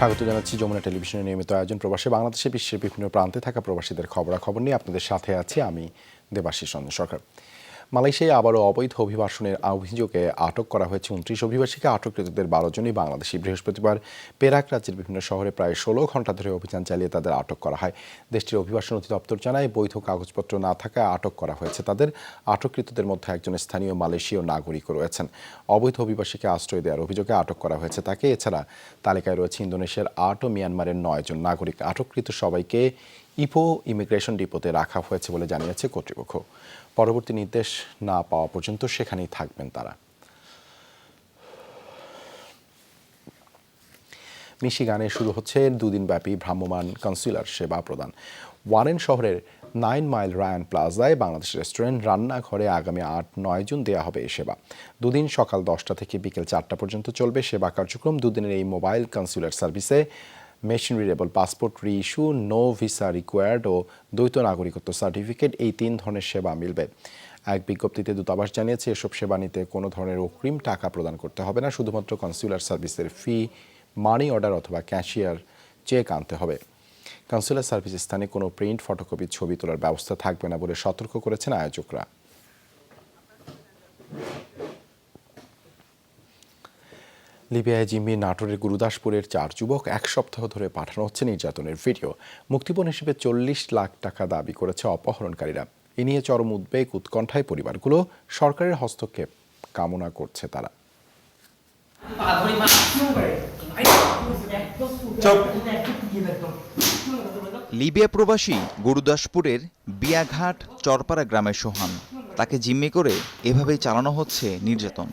স্বাগত জানাচ্ছি যমুনা টেলিভিশনের নিয়মিত আয়োজন প্রবাসী বাংলাদেশে বিশ্বের বিভিন্ন প্রান্তে থাকা প্রবাসীদের খবরাখবর নিয়ে আপনাদের সাথে আছি আমি দেবাশিস রঞ্জন সরকার। মালয়েশিয়ায় আবারও অবৈধ অভিবাসনের অভিযোগে আটক করা হয়েছে 29 অভিবাসীকে। আটককৃতদের 12 জনই বাংলাদেশি। বৃহস্পতিবার পেরাক রাজ্যের বিভিন্ন শহরে প্রায় 16 ঘণ্টা ধরে অভিযান চালিয়ে তাদের আটক করা হয়। দেশটির অভিবাসন অধিদপ্তর জানায় বৈধ কাগজপত্র না থাকায় আটক করা হয়েছে তাদের। আটককৃতদের মধ্যে একজন স্থানীয় মালয়েশীয় নাগরিকও রয়েছেন। অবৈধ অভিবাসীকে আশ্রয় দেওয়ার অভিযোগে আটক করা হয়েছে তাকে। এছাড়া তালিকায় রয়েছে ইন্দোনেশিয়ার 8 ও মিয়ানমারের 9 জন নাগরিক। আটককৃত সবাইকে ইপো ইমিগ্রেশন ডিপোতে রাখা হয়েছে বলে জানিয়েছে কর্তৃপক্ষ। পরবর্তী নির্দেশ না পাওয়া পর্যন্ত সেখানেই থাকবেন তারা। মিশিগানে শুরু হচ্ছে দুদিনব্যাপী ভ্রাম্যমাণ কনসুলার সেবা প্রদান। ওয়ারেন শহরের 9 মাইল রায়ান প্লাজায় বাংলাদেশ রেস্টুরেন্ট রান্নাঘরে আগামী 8-9 জুন দেওয়া হবে এই সেবা। দুদিন সকাল 10টা থেকে বিকেল 4টা পর্যন্ত চলবে সেবা কার্যক্রম। দুদিনের এই মোবাইল কনসুলার সার্ভিসে machine readable passport reissue, no visa required ও দ্বৈত নাগরিকত্ব সার্টিফিকেট, এই 3 ধরনের সেবা মিলবে। এক বিজ্ঞপ্তিতে দূতাবাস জানিয়েছে এসব সেবা নিতে কোনো ধরনের অগ্রিম টাকা প্রদান করতে হবে না। শুধুমাত্র কনসুলার সার্ভিসের ফি, মানি অর্ডার অথবা ক্যাশিয়ার চেক আনতে হবে। কনসুলার সার্ভিস স্থানে কোনো প্রিন্ট, ফটোকপির ছবি তোলার ব্যবস্থা থাকবে না বলে সতর্ক করেছেন আয়োজকরা। লিবিয়ায় জিম্মি নাটোরের গুরুদাসপুরের 4 যুবক 1 সপ্তাহ ধরে পাঠানো হচ্ছে নির্যাতনের ভিডিও। মুক্তিপণ হিসেবে 40 লাখ টাকা দাবি করেছে অপহরণকারীরা। এ নিয়ে চরম উদ্বেগ, উৎকণ্ঠায় পরিবারগুলো। সরকারের হস্তক্ষেপ কামনা করছে তারা। লিবিয়া প্রবাসী গুরুদাসপুরের বিয়াঘাট চরপাড়া গ্রামের সোহান। তাকে জিম্মি করে এভাবেই চালানো হচ্ছে নির্যাতন।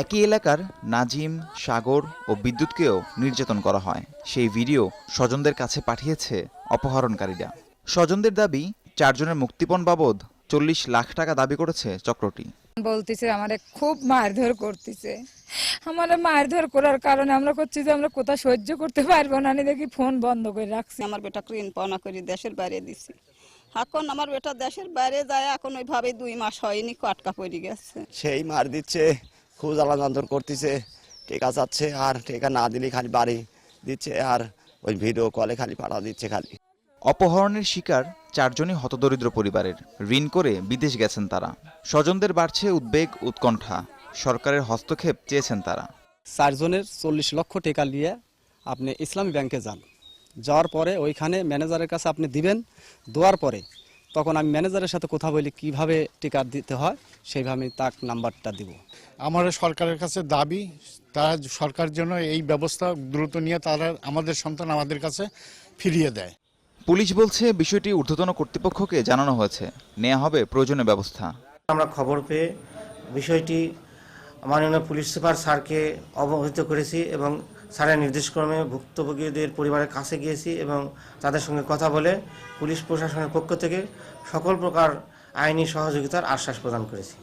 একই এলাকার নাজিম, সাগর ও বিদ্যুৎকেও নির্যাতন করা হয়। সেই ভিডিও স্বজনদের কাছে পাঠিয়েছে অপহরণকারীরা। স্বজনদের দাবি 4 জনের মুক্তিপণ বাবদ 40 লাখ টাকা দাবি করেছে চক্রটি। বলতেছে আমারে খুব মারধর করতেছে। আমারে মারধর করার কারণে আমরা করছি যে আমরা কোথাও সহ্য করতে পারবো না, দেখি ফোন বন্ধ করে রাখছি। আমার বেটা ঋণ পাওনা করে দেশের বাইরে দিছি। এখন আমার বেটা দেশের বাইরে যায়, এখন ওইভাবে 2 মাস হয়নি, আটকা পড়ে গেছে। সেই মার দিচ্ছে, খুব জ্বালাতন করতেছে, টেকা চাচ্ছে, আর টেকা না দিলে খালি বাড়ি দিচ্ছে, আর ওই ভিডিও কলে খালি পাঠা দিচ্ছে খালি। অপহরণের শিকার 4 জনই হতদরিদ্র পরিবারের। ঋণ করে বিদেশ গেছেন তারা। স্বজনদের বাড়ছে উদ্বেগ, উৎকণ্ঠা। সরকারের হস্তক্ষেপ চেয়েছেন তারা। 4 জনের 40 লক্ষ টাকা নিয়ে আপনি ইসলামী ব্যাংকে যান। যাওয়ার পরে ওইখানে ম্যানেজারের কাছে আপনি দিবেন। দেওয়ার পরে তখন আমি ম্যানেজারের সাথে কথা বলি কিভাবে টিকা দিতে হয়, সেইভাবে আমি তার নাম্বারটা দিব। আমার সরকারের কাছে দাবি, তারা সরকার যেন এই ব্যবস্থা দ্রুত নিয়ে তারা আমাদের সন্তান আমাদের কাছে ফিরিয়ে দেয়। পুলিশ বলছে বিষয়টি ঊর্ধ্বতন কর্তৃপক্ষকে জানানো হয়েছে, নেওয়া হবে প্রয়োজনীয় ব্যবস্থা। আমরা খবর পেয়ে বিষয়টি মাননীয় পুলিশ সুপার স্যারকে অবহিত করেছি এবং স্যারের নির্দেশক্রমে ভুক্তভোগীদের পরিবারের কাছে গিয়েছি এবং তাদের সঙ্গে কথা বলে পুলিশ প্রশাসনের পক্ষ থেকে সকল প্রকার আইনি সহযোগিতার আশ্বাস প্রদান করেছি।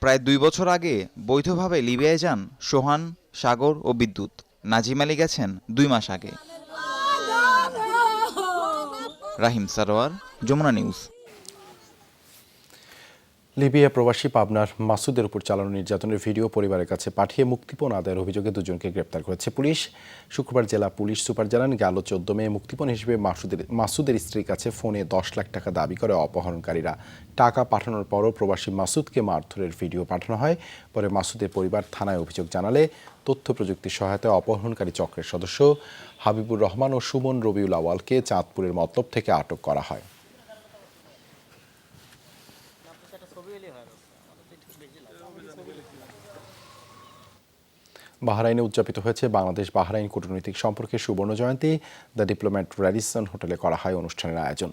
প্রায় 2 বছর আগে বৈধভাবে লিবিয়ায় যান সোহান, সাগর ও বিদ্যুৎ। নাজিম আলী গেছেন 2 মাস আগে। রাহিম সারোয়ার, যমুনা নিউজ। লিবিয়া প্রবাসী পাবনার মাসুদের উপর চালানো নির্যাতনের ভিডিও পরিবারের কাছে পাঠিয়ে মুক্তিপণ আদায়ের অভিযোগে 2 জনকে গ্রেপ্তার করেছে পুলিশ। শুক্রবার জেলা পুলিশ সুপার জানান, গেল 14 মে মুক্তিপণ হিসেবে মাসুদের স্ত্রীর কাছে ফোনে 10 লাখ টাকা দাবি করে অপহরণকারীরা। টাকা পাঠানোর পরও প্রবাসী মাসুদকে মারধরের ভিডিও পাঠানো হয়। পরে মাসুদের পরিবার থানায় অভিযোগ জানালে তথ্য প্রযুক্তির সহায়তায় অপহরণকারী চক্রের সদস্য হাবিবুর রহমান ও সুমন রবিউল আওয়ালকে চাঁদপুরের মতলব থেকে আটক করা হয়। বাহরাইনে উদযাপিত হয়েছে বাংলাদেশ বাহরাইন কূটনৈতিক সম্পর্কের সুবর্ণ জয়ন্তী। দ্য ডিপ্লোম্যাট র্যাডিসন হোটেলে করা হয় অনুষ্ঠানের আয়োজন।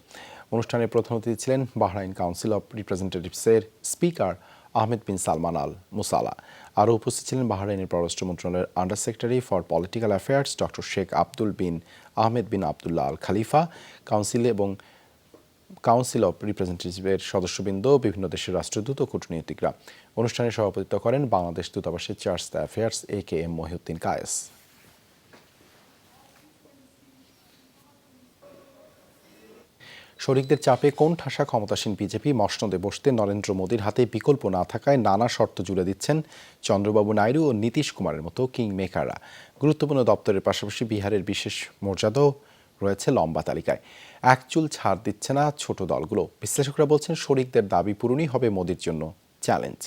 অনুষ্ঠানের প্রধান অতিথি ছিলেন বাহরাইন কাউন্সিল অব রিপ্রেজেন্টেটিভসের speaker Ahmed bin Salman Al Musallam. আরও উপস্থিত ছিলেন বাহরাইনের পররাষ্ট্র মন্ত্রণালয়ের under secretary for political affairs doctor Sheikh Abdul bin Ahmed bin Abdullah Al Khalifa, council of রিপ্রেজেন্টেটিভসের সদস্যবৃন্দ, বিভিন্ন দেশের রাষ্ট্রদূত ও কূটনীতিকরা। অনুষ্ঠানে সভাপতিত্ব করেন বাংলাদেশ দূতাবাসের charge affairs AKM Mohiuddin Kayes. শরিকদের চাপে কোণঠাসা ক্ষমতাসীন বিজেপি মসনদে বসতে নরেন্দ্র মোদীর হাতে বিকল্প না থাকায় নানা শর্ত জুড়ে দিচ্ছেন চন্দ্রবাবু নাইডু ও নীতিশ কুমারের মতো কিং মেকাররা। গুরুত্বপূর্ণ দপ্তরের পাশাপাশি বিহারের বিশেষ মর্যাদাও রয়েছে লম্বা তালিকায়। এক চুল ছাড় দিচ্ছে না ছোট দলগুলো। বিশ্লেষকরা বলছেন শরিকদের দাবি পূরণই হবে মোদীর জন্য চ্যালেঞ্জ।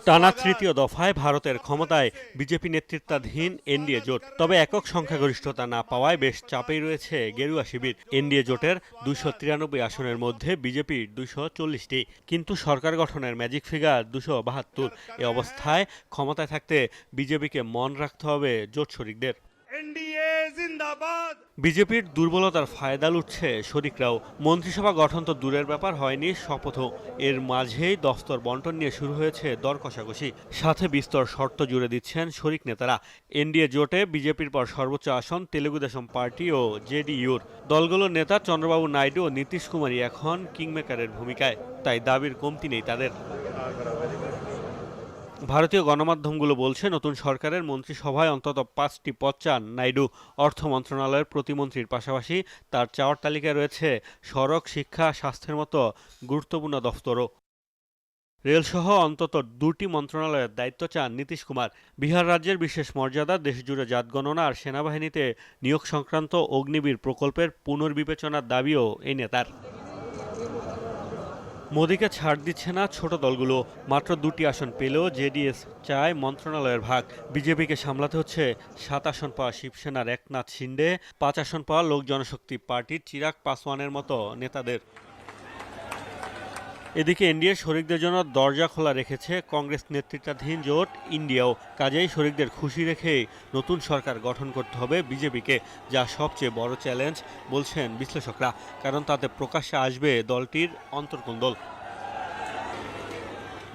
টানা তৃতীয় দফায় ভারতের ক্ষমতায় বিজেপি নেতৃত্বাধীন এনডিএ জোট। তবে একক সংখ্যাগরিষ্ঠতা না পাওয়ায় বেশ চাপেই রয়েছে গেরুয়া শিবির। এনডিএ জোটের 293 আসনের মধ্যে বিজেপির 240টি, কিন্তু সরকার গঠনের ম্যাজিক ফিগার 272। এ অবস্থায় ক্ষমতায় থাকতে বিজেপিকে মন রাখতে হবে জোট শরিকদের। বিজেপির দুর্বলতার ফায়দা লুটছে শরিকরাও। মন্ত্রিসভা গঠন তো দূরের ব্যাপার, হয়নি শপথও। এর মাঝেই দফতর বন্টন নিয়ে শুরু হয়েছে দর কষাকষি। সাথে বিস্তর শর্ত জুড়ে দিচ্ছেন শরিক নেতারা। এনডিএ জোটে বিজেপির পর সর্বোচ্চ আসন তেলুগু দেশম পার্টি ও জেডিইউর। দলগুলোর নেতা চন্দ্রবাবু নাইডু ও নীতিশ কুমারই এখন কিংমেকারের ভূমিকায়, তাই দাবির কমতি নেই তাদের। ভারতীয় গণমাধ্যমগুলো বলছে নতুন সরকারের মন্ত্রিসভায় অন্তত 5টি পদ চান নাইডু। অর্থ মন্ত্রণালয়ের প্রতিমন্ত্রীর পাশাপাশি তার চাওয়ার তালিকায় রয়েছে সড়ক, শিক্ষা, স্বাস্থ্যের মতো গুরুত্বপূর্ণ দফতরও। রেলসহ অন্তত 2টি মন্ত্রণালয়ের দায়িত্ব চান নীতিশ কুমার। বিহার রাজ্যের বিশেষ মর্যাদা, দেশজুড়ে জাতগণনা আর সেনাবাহিনীতে নিয়োগ সংক্রান্ত অগ্নিবীর প্রকল্পের পুনর্বিবেচনার দাবিও এই নেতার। মোদীকে ছাড় দিচ্ছে না ছোট দলগুলো। মাত্র 2টি আসন পেলেও জেডিএস চায় মন্ত্রণালয়ের ভাগ। বিজেপিকে সামলাতে হচ্ছে 7 আসন পাওয়া শিবসেনার একনাথ শিন্ডে, 5 আসন পাওয়া লোক জনশক্তি পার্টির চিরাগ পাসওয়ানের মতো নেতাদের। এদিকে এনডিএ শরিকদের জন্য দরজা খোলা রেখেছে কংগ্রেস নেতৃত্বাধীন জোট ইন্ডিয়াও। কাজেই শরিকদের খুশি রেখেই নতুন সরকার গঠন করতে হবে বিজেপিকে, যা সবচেয়ে বড় চ্যালেঞ্জ বলছেন বিশ্লেষকরা। কারণ তাতে প্রকাশ্যে আসবে দলটির অন্তর্কোন্দল।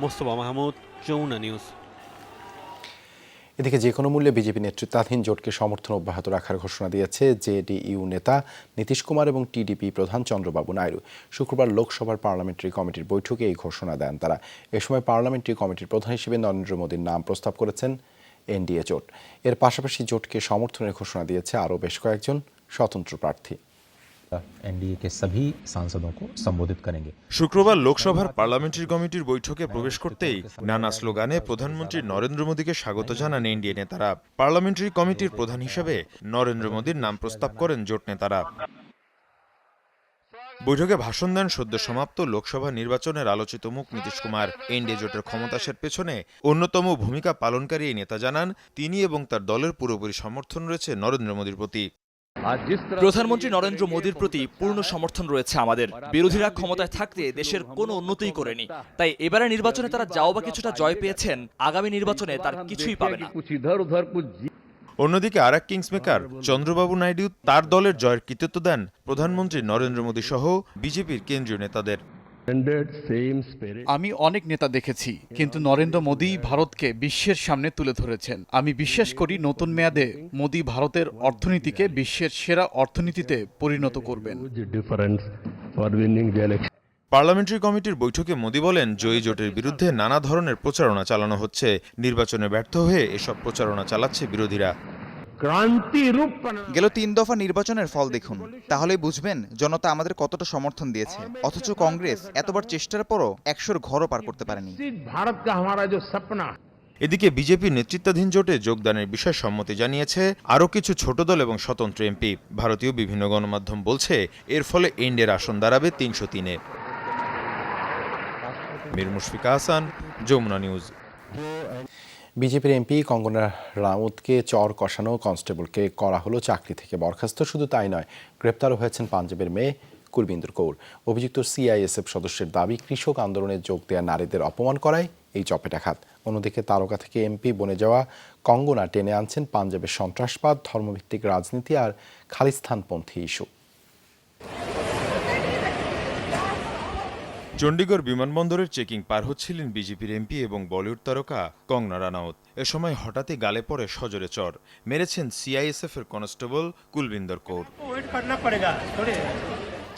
মোস্তফা মাহমুদ, যমুনা নিউজ। এদিকে যে কোনো মূল্যে বিজেপি নেতৃত্বাধীন জোটকে সমর্থন অব্যাহত রাখার ঘোষণা দিয়েছে জেডিইউ নেতা নীতিশ কুমার এবং টিডিপি প্রধান চন্দ্রবাবু নাইডু। শুক্রবার লোকসভার পার্লামেন্টারি কমিটির বৈঠকে এই ঘোষণা দেন তারা। এ সময় পার্লামেন্টারি কমিটির প্রধান হিসেবে নরেন্দ্র মোদীর নাম প্রস্তাব করেছেন এনডিএ জোট। এর পাশাপাশি জোটকে সমর্থনের ঘোষণা দিয়েছে আরও বেশ কয়েকজন স্বতন্ত্র প্রার্থী। एनडीए के सभी सांसदों को संबोधित करेंगे। শুক্রবার লোকসভার পার্লামেন্টারি কমিটির বৈঠকে প্রবেশ করতেই নানা স্লোগানে প্রধানমন্ত্রী নরেন্দ্র মোদীকে স্বাগত জানান এনডিএ নেতারা। পার্লামেন্টারি কমিটির প্রধান হিসেবে নরেন্দ্র মোদীর নাম প্রস্তাব করেন জোট নেতারা। বৈঠকে ভাষণ দেন সদ্য সমাপ্ত লোকসভা নির্বাচনের আলোচিত মুখ নীতিশ কুমার। এনডিএ জোটের ক্ষমতাসের পেছনে অন্যতম ভূমিকা পালনকারী এই নেতা জানান তিনি এবং তার দলের পুরোপুরি সমর্থন রয়েছে নরেন্দ্র মোদীর প্রতি। প্রধানমন্ত্রী নরেন্দ্র মোদীর প্রতি পূর্ণ সমর্থন রয়েছে আমাদের। বিরোধীরা ক্ষমতায় থাকতে দেশের কোনো উন্নতিই করেনি, তাই এবারে নির্বাচনে তারা যাও বা কিছুটা জয় পেয়েছেন, আগামী নির্বাচনে তার কিছুই পাবে না। অন্যদিকে আর এক কিংস মেকার চন্দ্রবাবু নাইডু তার দলের জয়ের কৃতিত্ব দেন প্রধানমন্ত্রী নরেন্দ্র মোদী সহ বিজেপির কেন্দ্রীয় নেতাদের। আমি অনেক নেতা দেখেছি, কিন্তু নরেন্দ্র মোদী ভারতকে বিশ্বের সামনে তুলে ধরেছেন। আমি বিশ্বাস করি নতুন মেয়াদে মোদী ভারতের অর্থনীতিকে বিশ্বের সেরা অর্থনীতিতে পরিণত করবেন। পার্লামেন্টারি কমিটির বৈঠকে মোদী বলেন জয়ী জোটের বিরুদ্ধে নানা ধরনের প্রচারণা চালানো হচ্ছে। নির্বাচনে ব্যর্থ হয়ে এসব প্রচারণা চালাচ্ছে বিরোধীরা। গেল 3 দফা নির্বাচনের ফল দেখুন, তাহলেই বুঝবেন জনতা আমাদের কতটা সমর্থন দিয়েছে। অথচ কংগ্রেস এতবার চেষ্টার পরও 100 ঘরও পার করতে পারেনি। এদিকে বিজেপি নেতৃত্বাধীন জোটে যোগদানের বিষয়ে সম্মতি জানিয়েছে আরও কিছু ছোট দল এবং স্বতন্ত্র এমপি। ভারতীয় বিভিন্ন গণমাধ্যম বলছে এর ফলে এনডিএর আসন দাঁড়াবে 303-এ। মীর মুশফিকা হাসান, যমুনা নিউজ। বিজেপির এমপি কঙ্গনা রাউতকে চর কষানো কনস্টেবলকে করা হলো চাকরি থেকে বরখাস্ত। শুধু তাই নয়, গ্রেপ্তারও হয়েছেন পাঞ্জাবের মেয়ে কুলবিন্দর কৌর। অভিযুক্ত সিআইএসএফ সদস্যের দাবি কৃষক আন্দোলনে যোগ দেওয়া নারীদের অপমান করায় এই চপেটাঘাত। অন্যদিকে তারকা থেকে এমপি বনে যাওয়া কঙ্গনা টেনে আনছেন পাঞ্জাবের সন্ত্রাসবাদ, ধর্মভিত্তিক রাজনীতি আর খালিস্তানপন্থী ইস্যু। চণ্ডীগড় বিমানবন্দরের চেকিং পার হচ্ছিলেন বিজেপির এমপি এবং বলিউড তারকা কঙ্গনা রানাউত। এ সময় হঠাৎই গালে পড়ে সজোরে চর মেরেছেন সিআইএসএফ এর কনস্টেবল কুলবিন্দর কৌর।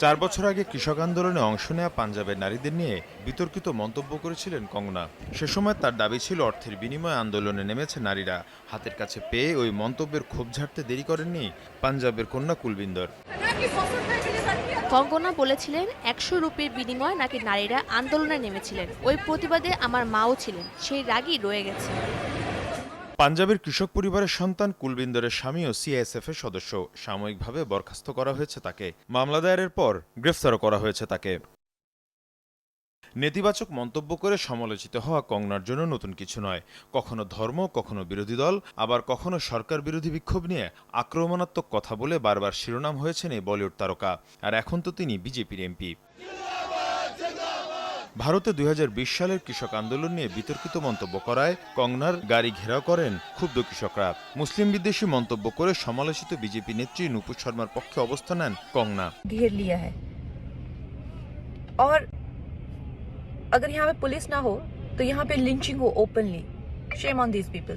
4 বছর আগে কৃষক আন্দোলনে অংশ নেওয়া পাঞ্জাবের নারীদের নিয়ে বিতর্কিত মন্তব্য করেছিলেন কঙ্গনা। সে সময় তার দাবি ছিল অর্থের বিনিময়ে আন্দোলনে নেমেছে নারীরা। হাতের কাছে পেয়ে ওই মন্তব্যের ক্ষোভ ঝাড়তে দেরি করেননি পাঞ্জাবের কন্যা কুলবিন্দর। কঙ্গনা বলেছিলেন 100 রুপির বিনিময়ে নাকি নারীরা আন্দোলনে নেমেছিলেন। ওই প্রতিবাদে আমার মাও ছিলেন, সেই রাগই রয়ে গেছে। পাঞ্জাবের কৃষক পরিবারের সন্তান কুলবিন্দরের স্বামীও সিআইএসএফ এর সদস্য। সাময়িকভাবে বরখাস্ত করা হয়েছে তাকে। মামলা দায়েরের পর গ্রেফতারও করা হয়েছে তাকে। নেতিবাচক মন্তব্য করে সমালোচিত হওয়া কঙ্গনার জন্য নতুন কিছু নয়। কখনো ধর্ম, কখনো বিরোধী দল, আবার কখনো সরকার বিরোধী বিক্ষোভ নিয়ে আক্রমণাত্মক কথা বলে বারবার শিরোনাম হয়েছেন এই বলিউড তারকা। আর এখন তো তিনি বিজেপির এমপি। ভারতে 2020 সালের কৃষক আন্দোলন নিয়ে বিতর্কিত মন্তব্য করায় কঙ্গনার গাড়ি ঘেরাও করেন ক্ষুব্ধ কৃষকরা। মুসলিম বিদ্বেষী মন্তব্য করে সমালোচিত বিজেপি নেত্রী নুপুর শর্মার পক্ষে অবস্থান নেন কঙ্গনা। घेर लिया है और अगर यहाँ पे पुलिस ना हो तो यहाँ पे लिंचिंग हो openly. Shame on this people.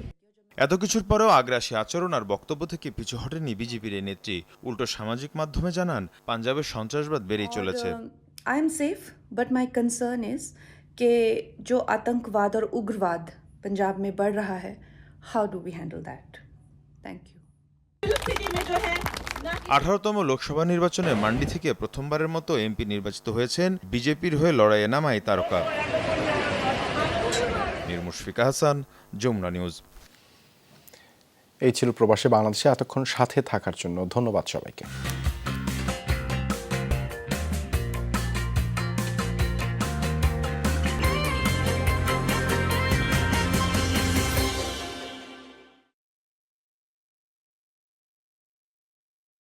এত কিছুর পরেও আগ্রাসী আচরণ আর বক্তব্য থেকে পিছু হটেনি বিজেপির এই নেত্রী। উল্টো সামাজিক মাধ্যমে জানান পাঞ্জাবের সন্ত্রাসবাদ বেড়েই চলেছে। I am safe but my concern is कि जो आतंकवाद और उग्रवाद पंजाब में बढ़ रहा है, how do we handle that? Thank you. 18তম লোকসভা নির্বাচনে মান্ডি থেকে প্রথমবারের মতো এমপি নির্বাচিত হয়েছেন বিজেপির হয়ে লড়াইয়ে নামা এই তারকা। মীর মুশফিকা হাসান, যমুনা নিউজ। এই ছিল প্রবাসী বাংলাদেশে এতক্ষণ সাথে থাকার জন্য ধন্যবাদ সবাইকে।